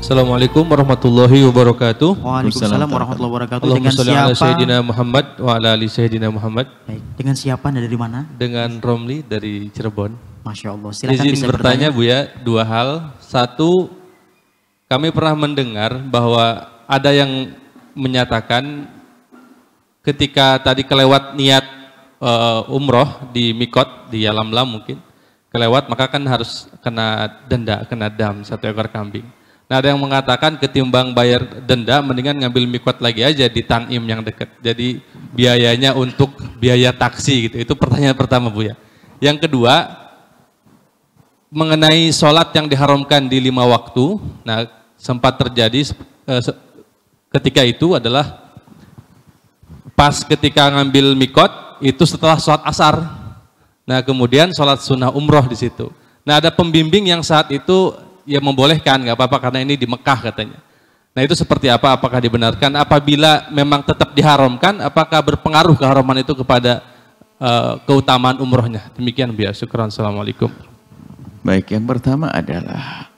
Assalamualaikum warahmatullahi wabarakatuh. Waalaikumsalam warahmatullahi wabarakatuh. Allahumma Dengan sholli ala siapa? Sayyidina Muhammad wa ala ali Sayyidina Muhammad. Baik. Dengan siapa dan dari mana? Dengan Romli dari Cirebon. Masya Allah. Silakan Izin bisa bertanya bertanya. Bu ya, dua hal. Satu, kami pernah mendengar bahwa ada yang menyatakan ketika tadi kelewat niat umroh di Mikot, di Yalamlam mungkin, kelewat maka kan harus kena denda, kena dam 1 ekor kambing. Nah ada yang mengatakan ketimbang bayar denda mendingan ngambil Mikot lagi aja di Tanim yang dekat. Jadi biayanya untuk biaya taksi gitu. Itu pertanyaan pertama Bu ya. Yang kedua, mengenai sholat yang diharamkan di 5 waktu. Nah sempat terjadi ketika itu adalah pas ketika ngambil Mikot itu setelah sholat asar. Nah kemudian sholat sunnah umroh di situ. Nah ada pembimbing yang saat itu ya membolehkan, nggak apa-apa karena ini di Mekah katanya. Nah itu seperti apa? Apakah dibenarkan? Apabila memang tetap diharamkan, apakah berpengaruh keharaman itu kepada keutamaan umrohnya? Demikian biar. Syukran. Assalamualaikum. Baik, yang pertama adalah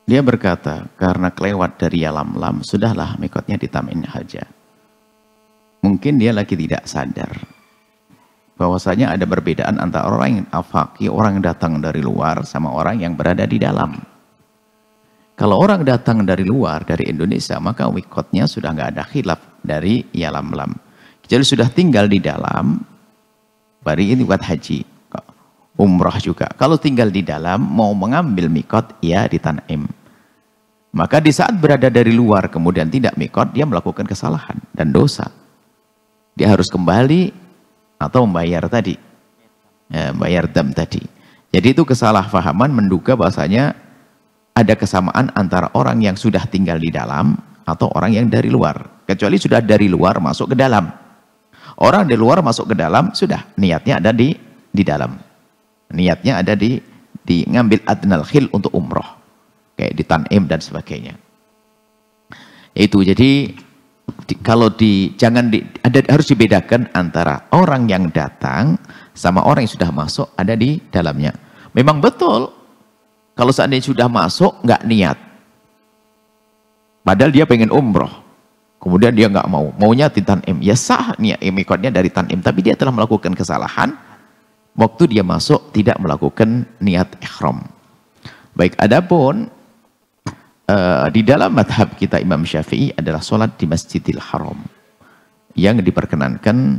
dia berkata karena kelewat dari Yalamlam, sudahlah mikotnya di Tamin saja. Mungkin dia lagi tidak sadar bahwasanya ada perbedaan antara orang yang afaki, orang yang datang dari luar, sama orang yang berada di dalam. Kalau orang datang dari luar, dari Indonesia, maka mikotnya sudah nggak ada khilaf dari Yalamlam. Jadi sudah tinggal di dalam, baru ini buat haji, umrah juga. Kalau tinggal di dalam, mau mengambil mikot, ya di Tanim. Maka di saat berada dari luar, kemudian tidak mikot, dia melakukan kesalahan dan dosa. Dia harus kembali atau membayar tadi, bayar dam tadi. Jadi itu kesalahpahaman menduga bahasanya ada kesamaan antara orang yang sudah tinggal di dalam atau orang yang dari luar. Kecuali sudah dari luar masuk ke dalam. Orang dari luar masuk ke dalam sudah niatnya ada di dalam. Niatnya ada di ngambil adnal khil untuk umroh, kayak di Tanim dan sebagainya. Itu jadi harus dibedakan antara orang yang datang sama orang yang sudah masuk ada di dalamnya. Memang betul kalau seandainya sudah masuk nggak niat, padahal dia pengen umroh, kemudian dia nggak maunya di Tanim, ya sah niat mikotnya dari Tanim, tapi dia telah melakukan kesalahan waktu dia masuk tidak melakukan niat ihram. Baik, adapun di dalam madhab kita Imam Syafi'i adalah sholat di Masjidil Haram yang diperkenankan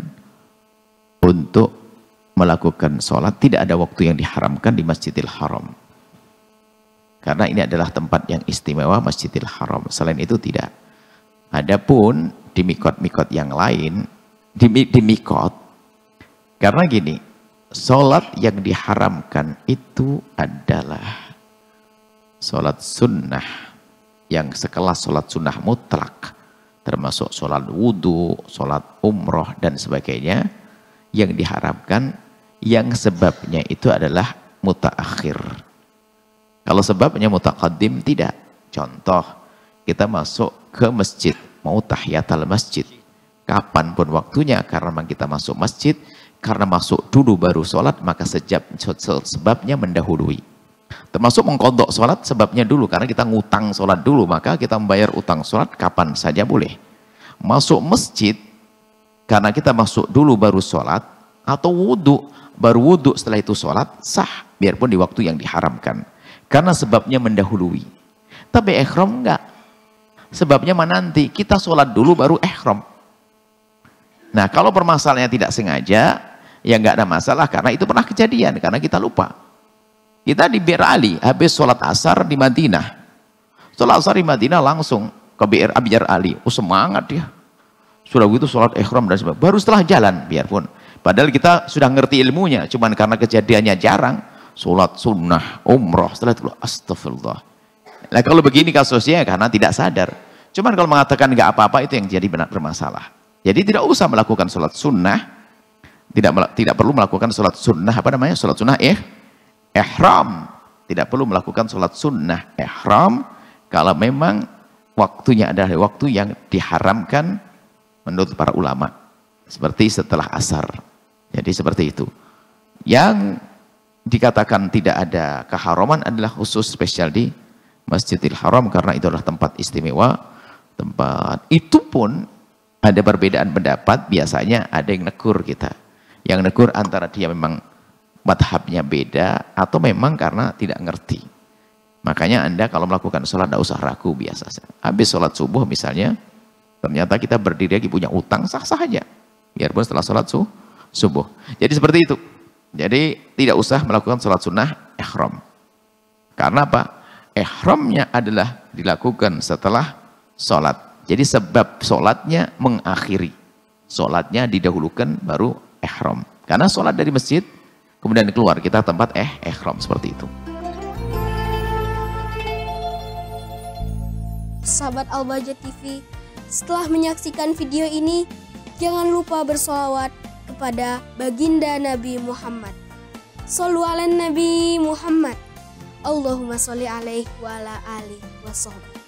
untuk melakukan sholat, tidak ada waktu yang diharamkan di Masjidil Haram karena ini adalah tempat yang istimewa, Masjidil Haram. Selain itu tidak. Adapun di mikot-mikot yang lain, di mikot, karena gini, sholat yang diharamkan itu adalah sholat sunnah yang sekelas sholat sunnah mutlak, termasuk sholat wudhu, sholat umroh dan sebagainya, yang diharamkan yang sebabnya itu adalah mutaakhir. Kalau sebabnya mutaqaddim tidak. Contoh, kita masuk ke masjid, mau tahiyatul masjid, kapanpun waktunya, karena memang kita masuk masjid, karena masuk dulu baru sholat, maka sebabnya mendahului. Termasuk mengkodok sholat sebabnya dulu, karena kita ngutang sholat dulu, maka kita membayar utang sholat kapan saja boleh. Masuk masjid, karena kita masuk dulu baru sholat, atau wudhu, baru wudhu setelah itu sholat, sah, biarpun di waktu yang diharamkan. Karena sebabnya mendahului. Tapi ihram enggak. Sebabnya nanti kita sholat dulu baru ihram. Nah kalau permasalahannya tidak sengaja, ya enggak ada masalah, karena itu pernah kejadian, karena kita lupa. Kita di Bir Ali, habis sholat asar di Madinah. Sholat asar di Madinah langsung ke Bir Ali. Oh semangat dia. Sudah begitu sholat ihram dan sebagainya. Baru setelah jalan, biarpun. Padahal kita sudah ngerti ilmunya, cuman karena kejadiannya jarang. Sholat sunnah, umroh, setelah itu astagfirullah. Nah kalau begini kasusnya karena tidak sadar. Cuman kalau mengatakan nggak apa-apa itu yang jadi benar bermasalah. Jadi tidak usah melakukan sholat sunnah, tidak perlu melakukan sholat sunnah, apa namanya, sholat sunnah ihram. Tidak perlu melakukan sholat sunnah ihram kalau memang waktunya adalah waktu yang diharamkan menurut para ulama, seperti setelah asar. Jadi seperti itu. Yang dikatakan tidak ada keharaman adalah khusus spesial di Masjidil Haram karena itu adalah tempat istimewa. Tempat itu pun ada perbedaan pendapat, biasanya ada yang negur kita. Yang negur antara dia memang madhabnya beda atau memang karena tidak ngerti. Makanya Anda kalau melakukan sholat tidak usah ragu, biasa saja. Habis sholat subuh misalnya, ternyata kita berdiri lagi punya utang, sah-sah aja. Biarpun setelah sholat subuh. Jadi seperti itu. Jadi tidak usah melakukan sholat sunnah ihram. Karena apa? Ihramnya adalah dilakukan setelah sholat. Jadi sebab sholatnya mengakhiri. Sholatnya didahulukan baru ihram. Karena sholat dari masjid, kemudian keluar kita tempat ihram seperti itu. Sahabat Al-Bahjah TV, setelah menyaksikan video ini, jangan lupa bersolawat kepada baginda Nabi Muhammad. Shollu ala Nabi Muhammad. Allahumma sholli alaihi wa ala alihi wa sahbihi.